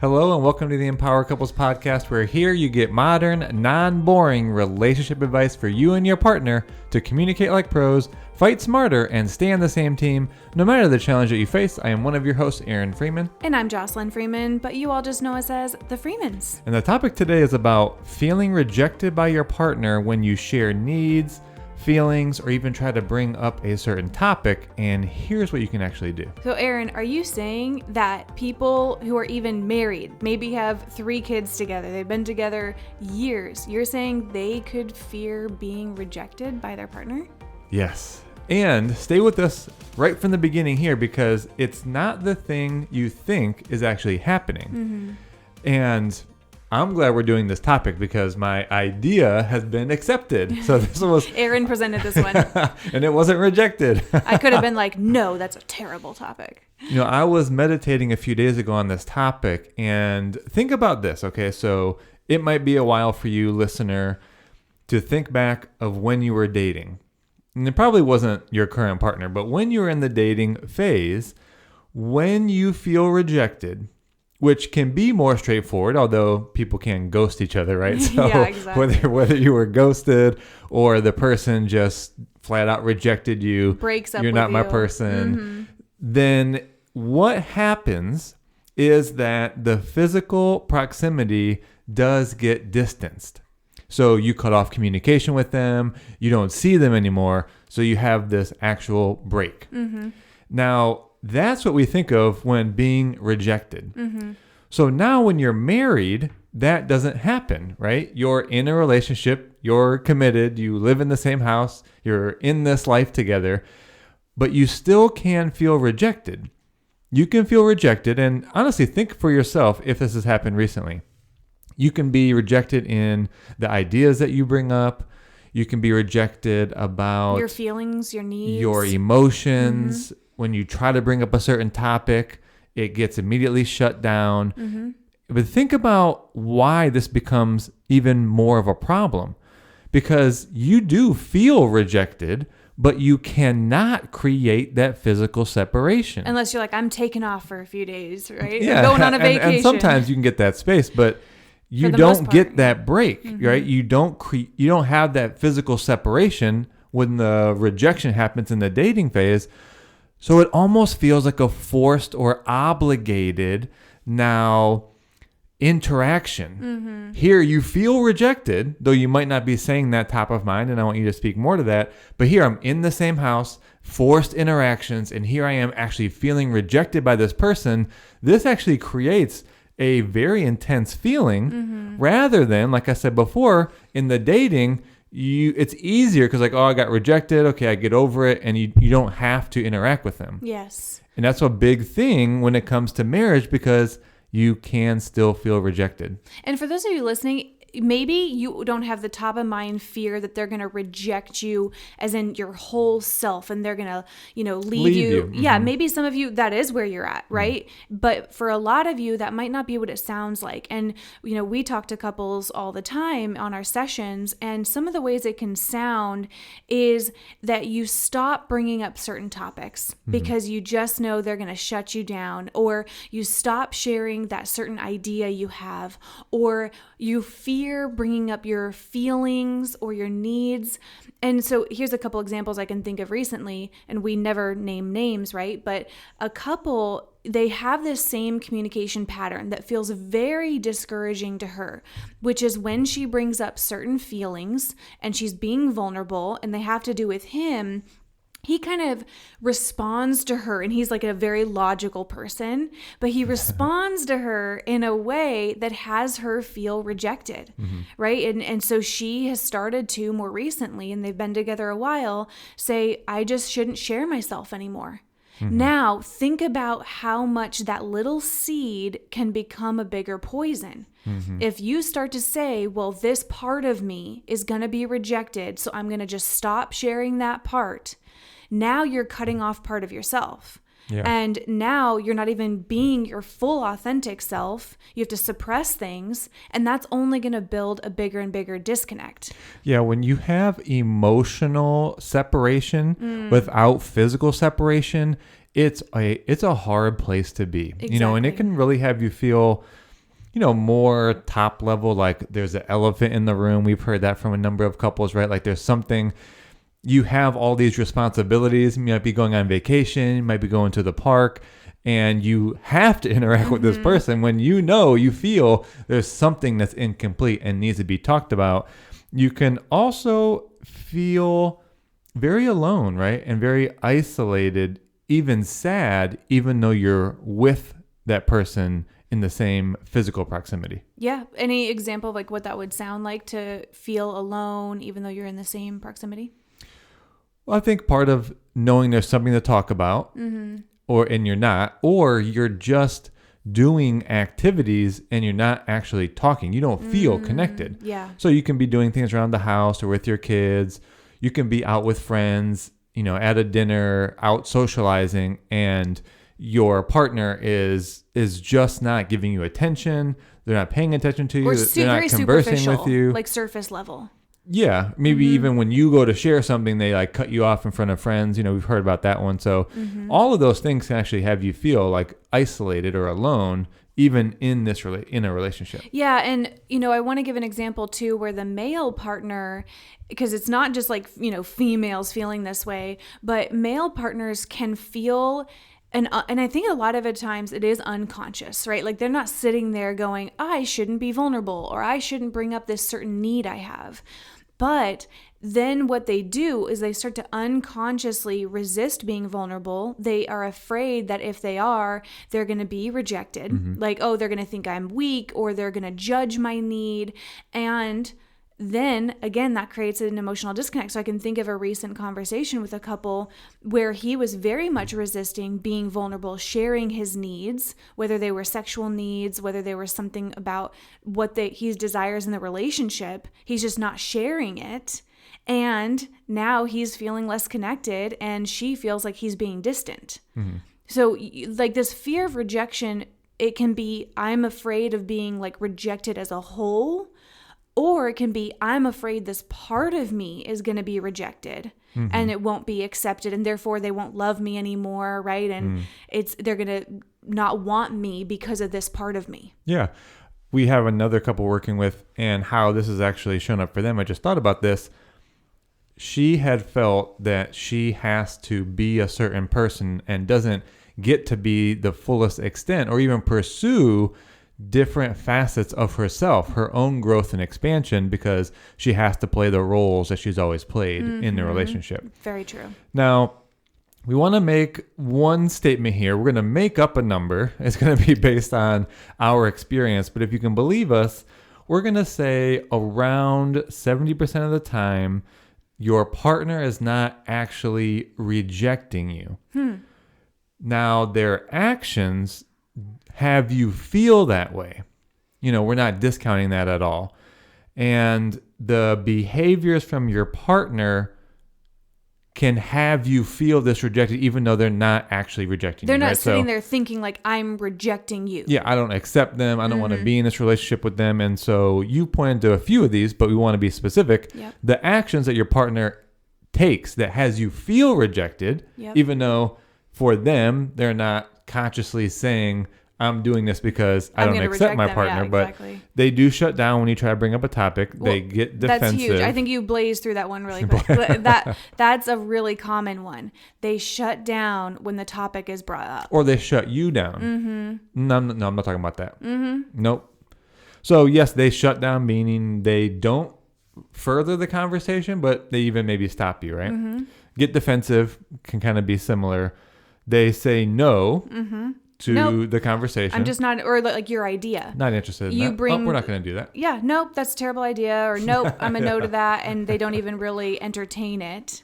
Hello and welcome to the Empower Couples Podcast, where here you get modern, non-boring relationship advice for you and your partner to communicate like pros, fight smarter, and stay on the same team, no matter the challenge that you face. I am one of your hosts, Aaron Freeman. And I'm Jocelyn Freeman, but you all just know us as the Freemans. And the topic today is about feeling rejected by your partner when you share needs, feelings, or even try to bring up a certain topic. And here's what you can actually do. So Aaron, are you saying that people who are even married, maybe have 3 kids together, they've been together years, you're saying they could fear being rejected by their partner? Yes. And stay with us right from the beginning here, because it's not the thing you think is actually happening. Mm-hmm. And I'm glad we're doing this topic because my idea has been accepted. So this was Aaron presented this one. And it wasn't rejected. I could have been like, no, that's a terrible topic. You know, I was meditating a few days ago on this topic, and think about this, okay? So it might be a while for you, listener, to think back of when you were dating. And it probably wasn't your current partner, but when you were in the dating phase, when you feel rejected, which can be more straightforward, although people can ghost each other, right? So yeah, exactly. whether you were ghosted or the person just flat out rejected you, breaks up you're with not my you. person, Mm-hmm. then what happens is that the physical proximity does get distanced. So you cut off communication with them, you don't see them anymore, so you have this actual break. Mm-hmm. Now, that's what we think of when being rejected. Mm-hmm. So now when you're married, that doesn't happen, right? You're in a relationship, you're committed, you live in the same house, you're in this life together, but you still can feel rejected. You can feel rejected, and honestly, think for yourself if this has happened recently. You can be rejected in the ideas that you bring up. You can be rejected about your feelings, your needs, your emotions. Mm-hmm. When you try to bring up a certain topic, it gets immediately shut down. Mm-hmm. But think about why this becomes even more of a problem. Because you do feel rejected, but you cannot create that physical separation. Unless you're like, I'm taking off for a few days, right? Yeah, I'm going on a vacation. And sometimes you can get that space, but you don't get that break, mm-hmm. right? You don't have that physical separation when the rejection happens in the dating phase. So it almost feels like a forced or obligated now interaction. Mm-hmm. Here you feel rejected, though you might not be saying that top of mind, and I want you to speak more to that. But here I'm in the same house, forced interactions, and here I am actually feeling rejected by this person. This actually creates a very intense feeling, mm-hmm. rather than, like I said before, in the dating, it's easier because like, oh, I got rejected. Okay, I get over it. And you don't have to interact with them. Yes. And that's a big thing when it comes to marriage, because you can still feel rejected. And for those of you listening, maybe you don't have the top of mind fear that they're going to reject you as in your whole self and they're going to, leave you. Mm-hmm. Yeah, maybe some of you, that is where you're at, right? Mm-hmm. But for a lot of you, that might not be what it sounds like. And, we talk to couples all the time on our sessions, and some of the ways it can sound is that you stop bringing up certain topics because you just know they're going to shut you down, or you stop sharing that certain idea you have, or you fear bringing up your feelings or your needs. And so here's a couple examples I can think of recently, and we never name names, right? But a couple, they have this same communication pattern that feels very discouraging to her, which is when she brings up certain feelings and she's being vulnerable and they have to do with him, he kind of responds to her, and he's like a very logical person, but he responds to her in a way that has her feel rejected, mm-hmm. right? And so she has started to, more recently, and they've been together a while, say, I just shouldn't share myself anymore. Mm-hmm. Now, think about how much that little seed can become a bigger poison. Mm-hmm. If you start to say, well, this part of me is going to be rejected, so I'm going to just stop sharing that part. Now you're cutting off part of yourself. Yeah. And now you're not even being your full authentic self. You have to suppress things, and that's only going to build a bigger and bigger disconnect. Yeah, when you have emotional separation without physical separation, it's a hard place to be. Exactly. And it can really have you feel more top level, like there's an elephant in the room. We've heard that from a number of couples, right? Like there's something, you have all these responsibilities. You might be going on vacation, you might be going to the park, and you have to interact with this person when you feel there's something that's incomplete and needs to be talked about. You can also feel very alone, right? And very isolated, even sad, even though you're with that person in the same physical proximity. Yeah. Any example of like what that would sound like to feel alone, even though you're in the same proximity? Well, I think part of knowing there's something to talk about, and you're not, or you're just doing activities and you're not actually talking. You don't feel connected. Yeah. So you can be doing things around the house or with your kids. You can be out with friends, at a dinner, out socializing, and your partner is just not giving you attention. They're not paying attention to you. Or They're not very conversing superficial, with you. like surface level. Yeah, maybe even when you go to share something, they like cut you off in front of friends. We've heard about that one. So all of those things can actually have you feel like isolated or alone, even in in a relationship. Yeah, and I want to give an example too, where the male partner, because it's not just like females feeling this way, but male partners can feel. And I think a lot of the times it is unconscious, right? Like they're not sitting there going, I shouldn't be vulnerable, or I shouldn't bring up this certain need I have. But then what they do is they start to unconsciously resist being vulnerable. They are afraid that if they are, they're going to be rejected. Like, oh, they're going to think I'm weak, or they're going to judge my need. And then again, that creates an emotional disconnect. So I can think of a recent conversation with a couple where he was very much resisting being vulnerable, sharing his needs, whether they were sexual needs, whether they were something about what he desires in the relationship. He's just not sharing it. And now he's feeling less connected, and she feels like he's being distant. So like this fear of rejection, it can be, I'm afraid of being like rejected as a whole. Or it can be, I'm afraid this part of me is going to be rejected and it won't be accepted, and therefore they won't love me anymore, right? And they're going to not want me because of this part of me. Yeah. We have another couple working with, and how this has actually shown up for them. I just thought about this. She had felt that she has to be a certain person and doesn't get to be the fullest extent or even pursue different facets of herself, her own growth and expansion, because she has to play the roles that she's always played in the relationship. Very true. Now, we want to make one statement here. We're going to make up a number. It's going to be based on our experience, but if you can believe us, we're going to say around 70% of the time, your partner is not actually rejecting you. Now, their actions have you feel that way. We're not discounting that at all. And the behaviors from your partner can have you feel this rejected, even though they're not actually rejecting you. They're not right? sitting there thinking like, I'm rejecting you. Yeah, I don't accept them. I don't want to be in this relationship with them. And so you pointed to a few of these, but we want to be specific. Yep. The actions that your partner takes that has you feel rejected, even though for them, they're not consciously saying, I'm doing this because I don't accept my partner, but they do shut down when you try to bring up a topic. Well, they get defensive. That's huge. I think you blazed through that one really quick. That's a really common one. They shut down when the topic is brought up. Or they shut you down. No, I'm not talking about that. Nope. So yes, they shut down, meaning they don't further the conversation, but they even maybe stop you, right? Get defensive can kind of be similar. They say no. To the conversation. I'm just not, or like your idea. Not interested in that. We're not going to do that. Yeah, nope, that's a terrible idea. Or nope, I'm a no to that. And they don't even really entertain it.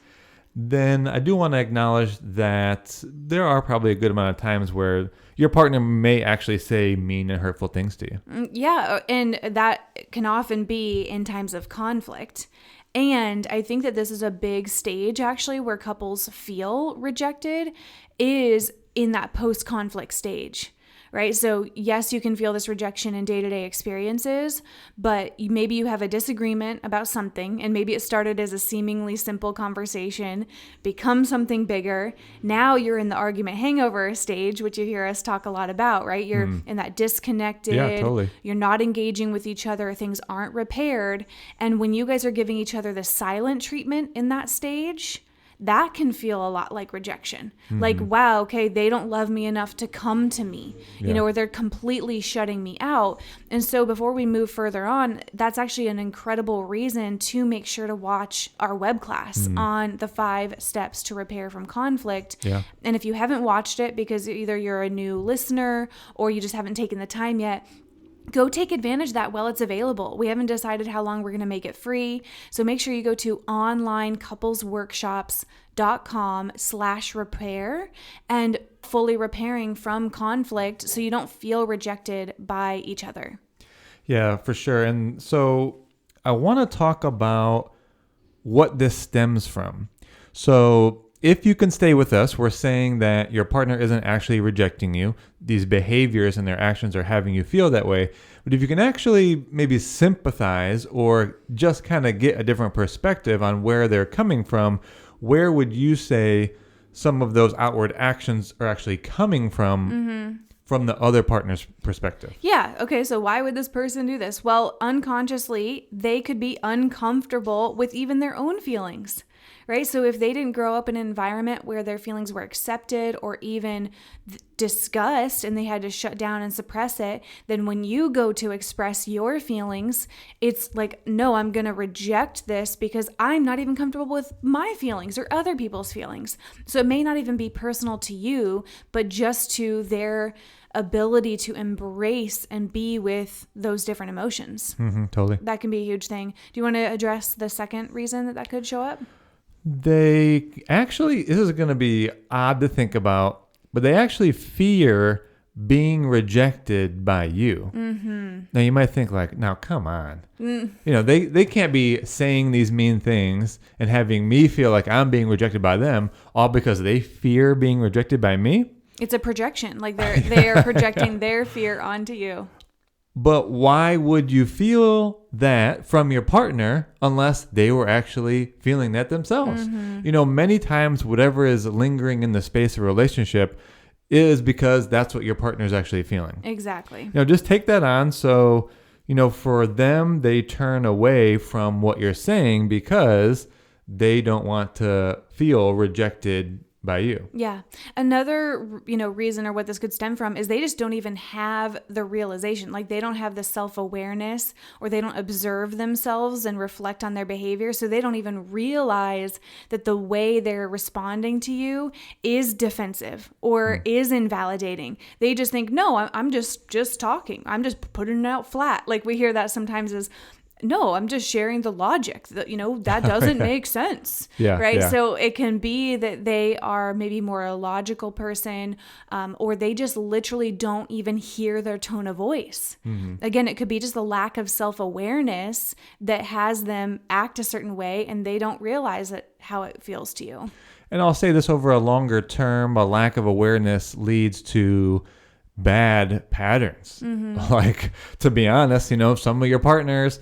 Then I do want to acknowledge that there are probably a good amount of times where your partner may actually say mean and hurtful things to you. Yeah, and that can often be in times of conflict. And I think that this is a big stage actually where couples feel rejected is in that post-conflict stage, right? So yes, you can feel this rejection in day-to-day experiences, but maybe you have a disagreement about something, and maybe it started as a seemingly simple conversation, become something bigger. Now you're in the argument hangover stage, which you hear us talk a lot about, right? You're in that disconnected, totally. You're not engaging with each other, things aren't repaired. And when you guys are giving each other the silent treatment in that stage, that can feel a lot like rejection. Like, wow, okay, they don't love me enough to come to me, or they're completely shutting me out. And so before we move further on, that's actually an incredible reason to make sure to watch our web class on the 5 steps to repair from conflict. Yeah. And if you haven't watched it because either you're a new listener or you just haven't taken the time yet, go take advantage of that while it's available. We haven't decided how long we're going to make it free. So make sure you go to onlinecouplesworkshops.com/repair and fully repairing from conflict so you don't feel rejected by each other. Yeah, for sure. And so I want to talk about what this stems from. So if you can stay with us, we're saying that your partner isn't actually rejecting you. These behaviors and their actions are having you feel that way. But if you can actually maybe sympathize or just kind of get a different perspective on where they're coming from, where would you say some of those outward actions are actually coming from the other partner's perspective? Yeah. Okay. So why would this person do this? Well, unconsciously, they could be uncomfortable with even their own feelings. Right? So if they didn't grow up in an environment where their feelings were accepted or even discussed and they had to shut down and suppress it, then when you go to express your feelings, it's like, no, I'm going to reject this because I'm not even comfortable with my feelings or other people's feelings. So it may not even be personal to you, but just to their ability to embrace and be with those different emotions. Totally. That can be a huge thing. Do you want to address the second reason that could show up? They actually, this is going to be odd to think about, but they actually fear being rejected by you. Now you might think like, now come on. They can't be saying these mean things and having me feel like I'm being rejected by them all because they fear being rejected by me. It's a projection. Like they are projecting their fear onto you. But why would you feel that from your partner unless they were actually feeling that themselves? Many times whatever is lingering in the space of a relationship is because that's what your partner is actually feeling. Exactly. Just take that on. So, for them, they turn away from what you're saying because they don't want to feel rejected by you. Yeah. Another, reason or what this could stem from is they just don't even have the realization. Like they don't have the self-awareness or they don't observe themselves and reflect on their behavior. So they don't even realize that the way they're responding to you is defensive or is invalidating. They just think, no, I'm just talking. I'm just putting it out flat. Like we hear that sometimes as, no, I'm just sharing the logic that, that doesn't make sense. Right. Yeah. So it can be that they are maybe more a logical person, or they just literally don't even hear their tone of voice. Again, it could be just a lack of self-awareness that has them act a certain way and they don't realize how it feels to you. And I'll say this over a longer term, a lack of awareness leads to bad patterns. Like, to be honest, some of your partners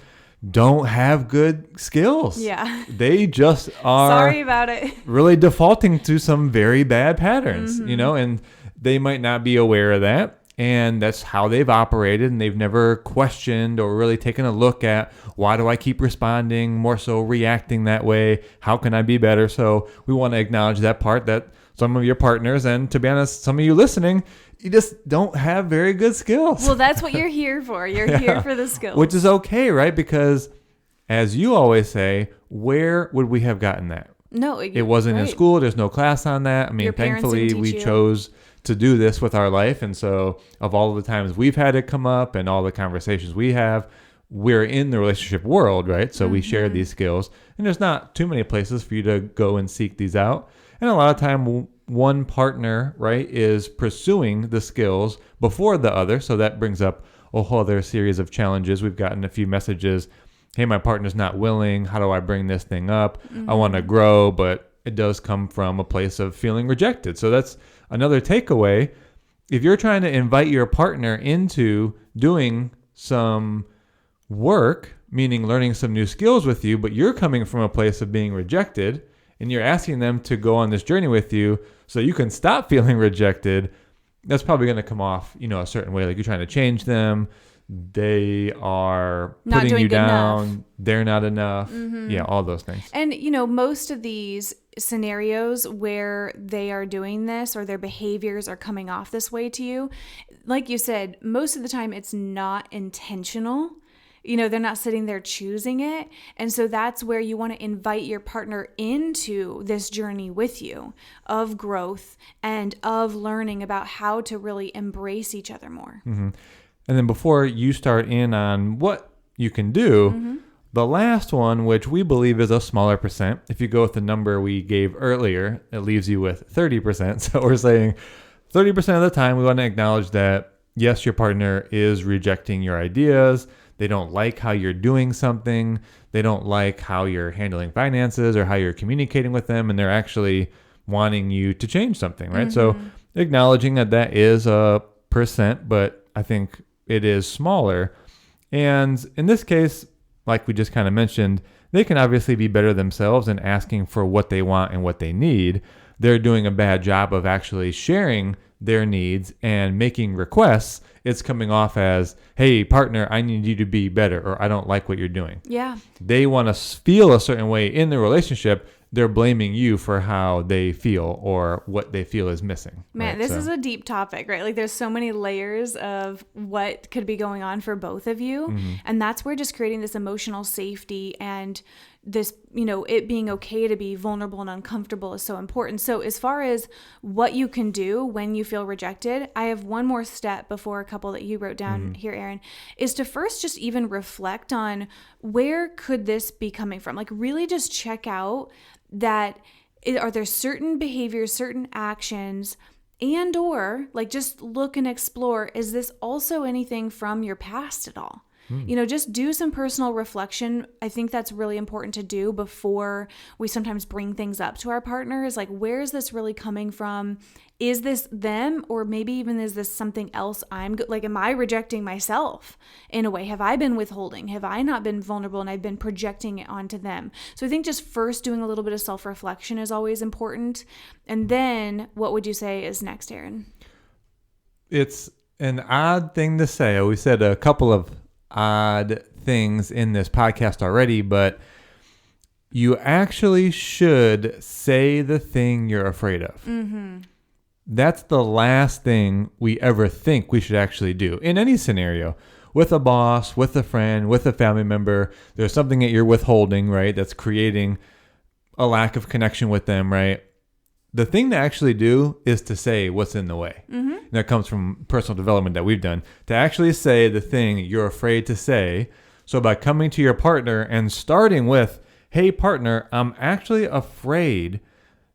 don't have good skills. Yeah. They just are sorry about it. Really defaulting to some very bad patterns, and they might not be aware of that. And that's how they've operated, and they've never questioned or really taken a look at, why do I keep responding, more so reacting that way? How can I be better? So we want to acknowledge that part, that some of your partners, and to be honest, some of you listening, you just don't have very good skills. Well, that's what you're here for. You're here for the skills. Which is okay, right? Because as you always say, where would we have gotten that? No, it wasn't in school. There's no class on that. I mean, thankfully we chose to do this with our life. And so of all of the times we've had it come up and all the conversations we have, we're in the relationship world, right? So we share these skills, and there's not too many places for you to go and seek these out. And a lot of time one partner, right, is pursuing the skills before the other. So that brings up a whole other series of challenges. We've gotten a few messages. Hey, my partner's not willing. How do I bring this thing up? I want to grow, but it does come from a place of feeling rejected. So that's another takeaway if you're trying to invite your partner into doing some work, meaning learning some new skills with you, but you're coming from a place of being rejected and you're asking them to go on this journey with you so you can stop feeling rejected, that's probably going to come off, a certain way. Like you're trying to change them. They are not putting doing you good down. enough. They're not enough. Yeah, all those things. And, most of these scenarios where they are doing this or their behaviors are coming off this way to you, like you said, most of the time it's not intentional. They're not sitting there choosing it. And so that's where you want to invite your partner into this journey with you of growth and of learning about how to really embrace each other more. Mm-hmm. And then before you start in on what you can do, the last one, which we believe is a smaller percent, if you go with the number we gave earlier, it leaves you with 30%. So we're saying 30% of the time we want to acknowledge that, yes, your partner is rejecting your ideas. They don't like how you're doing something. They don't like how you're handling finances or how you're communicating with them. And they're actually wanting you to change something, right? So acknowledging that is a percent, but I think it is smaller. And in this case, like we just kind of mentioned, they can obviously be better themselves in asking for what they want and what they need. They're doing a bad job of actually sharing their needs and making requests. It's coming off as, hey, partner, I need you to be better, or I don't like what you're doing. Yeah. They want to feel a certain way in the relationship. They're blaming you for how they feel or what they feel is missing. Man, this is a deep topic, right? Like there's so many layers of what could be going on for both of you. And that's where just creating this emotional safety and this, it being okay to be vulnerable and uncomfortable is so important. So as far as what you can do when you feel rejected, I have one more step before a couple that you wrote down here, Aaron, is to first just even reflect on where could this be coming from? Like really just check out that are there certain behaviors, certain actions, and or like just look and explore, is this also anything from your past at all? Just do some personal reflection. I think that's really important to do before we sometimes bring things up to our partners. Like, where is this really coming from? Is this them? Or maybe even is this something else am I rejecting myself in a way? Have I been withholding? Have I not been vulnerable and I've been projecting it onto them? So I think just first doing a little bit of self-reflection is always important. And then what would you say is next, Aaron? It's an odd thing to say. We said a couple of odd things in this podcast already, but you actually should say the thing you're afraid of. That's the last thing we ever think we should actually do in any scenario. With a boss, with a friend, with a family member, there's something that you're withholding, right? That's creating a lack of connection with them, right? The thing to actually do is to say what's in the way. And that comes from personal development that we've done. To actually say the thing you're afraid to say. So by coming to your partner and starting with, hey, partner, I'm actually afraid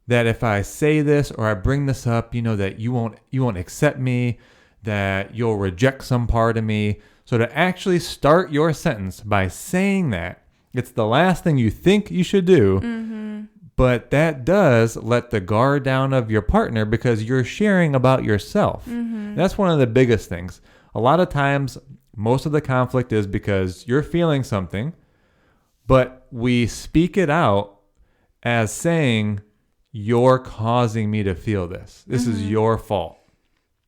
that if I say this or I bring this up, that you won't accept me, that you'll reject some part of me. So to actually start your sentence by saying that, it's the last thing you think you should do. But that does let the guard down of your partner because you're sharing about yourself. That's one of the biggest things. A lot of times, most of the conflict is because you're feeling something, but we speak it out as saying, you're causing me to feel this. This is your fault.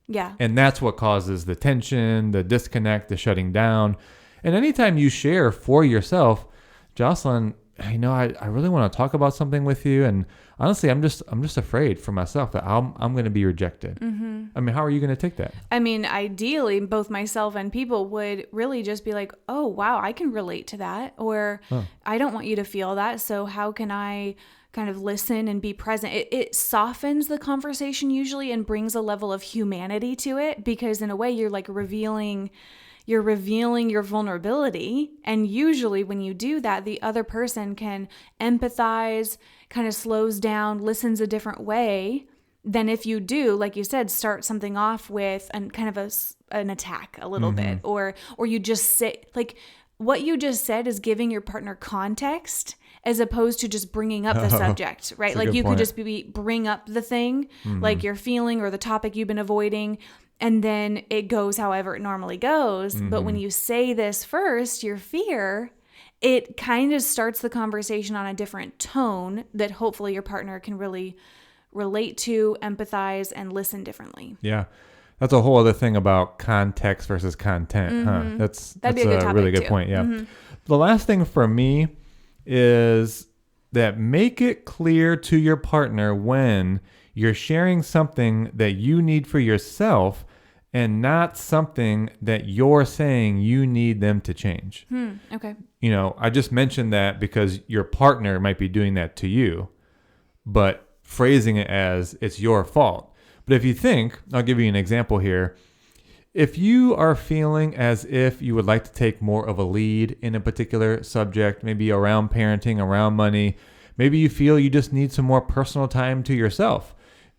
Yeah. And that's what causes the tension, the disconnect, the shutting down. And anytime you share for yourself, Jocelyn, I really want to talk about something with you, and honestly, I'm just afraid for myself that I'm going to be rejected. I mean, how are you going to take that? I mean, ideally, both myself and people would really just be like, "Oh, wow, I can relate to that," or "I don't want you to feel that, so how can I kind of listen and be present?" It softens the conversation usually and brings a level of humanity to it because in a way you're like revealing your vulnerability. And usually when you do that, the other person can empathize, kind of slows down, listens a different way than if you do, like you said, start something off with kind of an attack a little bit, or you just say, like what you just said is giving your partner context as opposed to just bringing up the subject, right? Like you could just bring up the thing, like your feeling or the topic you've been avoiding, and then it goes however it normally goes. But when you say this first, your fear, it kind of starts the conversation on a different tone that hopefully your partner can really relate to, empathize, and listen differently. Yeah. That's a whole other thing about context versus content. Huh? That's That'd be a good topic really good too. point. Yeah. The last thing for me is that make it clear to your partner when you're sharing something that you need for yourself and not something that you're saying you need them to change. Okay. You know, I just mentioned that because your partner might be doing that to you, but phrasing it as it's your fault. But if you think, I'll give you an example here. If you are feeling as if you would like to take more of a lead in a particular subject, maybe around parenting, around money, maybe you feel you just need some more personal time to yourself.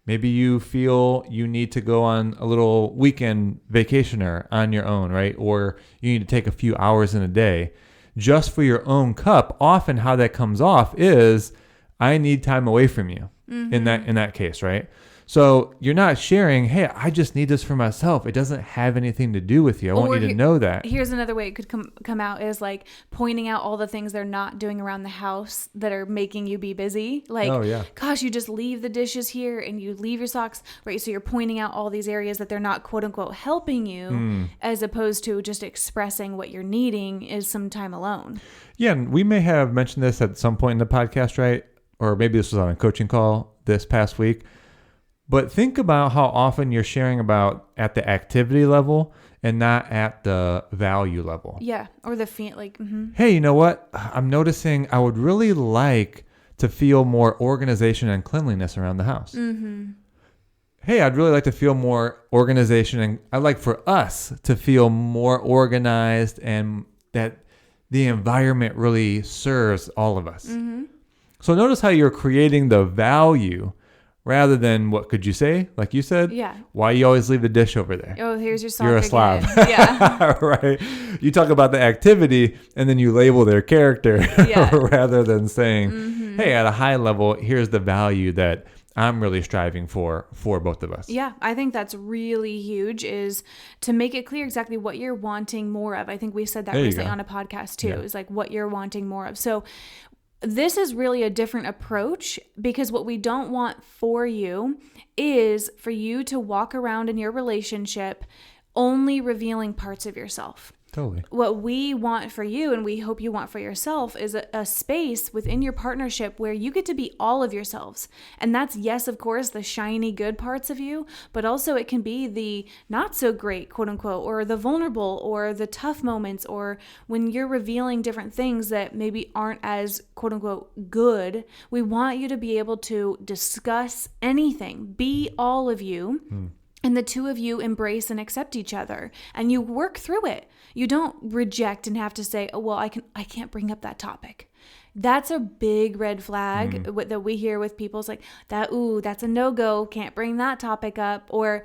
Maybe you feel you need to go on a little weekend vacationer on your own, right? Or you need to take a few hours in a day just for your own cup. Often how that comes off is, I need time away from you in that case, right? So you're not sharing, hey, I just need this for myself. It doesn't have anything to do with you. I want you to know that. Here's another way it could come out is like pointing out all the things they're not doing around the house that are making you be busy. Like, gosh, you just leave the dishes here and you leave your socks, right? So you're pointing out all these areas that they're not, quote unquote, helping you, as opposed to just expressing what you're needing is some time alone. Yeah, and we may have mentioned this at some point in the podcast, right? Or maybe this was on a coaching call this past week. But think about how often you're sharing about at the activity level and not at the value level. Yeah. Or the Hey, you know what? I'm noticing I would really like to feel more organization and cleanliness around the house. Hey, I'd really like to feel more organization, and I'd like for us to feel more organized and that the environment really serves all of us. So notice how you're creating the value rather than what could you say? Like you said, why you always leave the dish over there? Oh, here's your sock. You're a slob. Yeah. Right. You talk about the activity and then you label their character rather than saying, hey, at a high level, here's the value that I'm really striving for both of us. Yeah, I think that's really huge, is to make it clear exactly what you're wanting more of. I think we said that recently on a podcast too, is like what you're wanting more of. So this is really a different approach, because what we don't want for you is for you to walk around in your relationship only revealing parts of yourself. Totally. What we want for you, and we hope you want for yourself, is a space within your partnership where you get to be all of yourselves. And that's, yes, of course, the shiny good parts of you, but also it can be the not so great, quote unquote, or the vulnerable or the tough moments, or when you're revealing different things that maybe aren't as, quote unquote, good. We want you to be able to discuss anything, be all of you. And the two of you embrace and accept each other, and you work through it. You don't reject and have to say, oh, well, I can't bring up that topic. That's a big red flag that we hear with people. It's like, that's a no-go. Can't bring that topic up. Or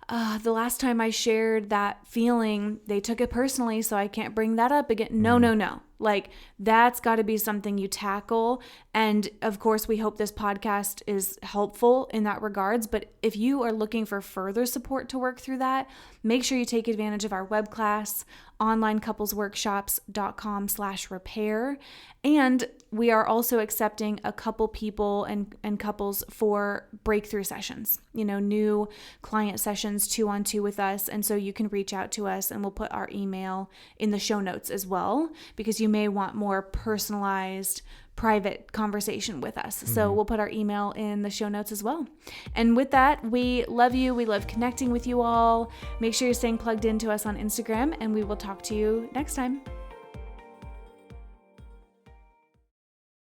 the last time I shared that feeling, they took it personally, so I can't bring that up again. No. Like, that's got to be something you tackle. And of course, we hope this podcast is helpful in that regards. But if you are looking for further support to work through that, make sure you take advantage of our web class, onlinecouplesworkshops.com/repair. And we are also accepting a couple people and couples for breakthrough sessions, new client sessions 2-on-2 with us. And so you can reach out to us, and we'll put our email in the show notes as well, because you may want more personalized, private conversation with us. So we'll put our email in the show notes as well. And with that, we love you. We love connecting with you all. Make sure you're staying plugged into us on Instagram, and we will talk to you next time.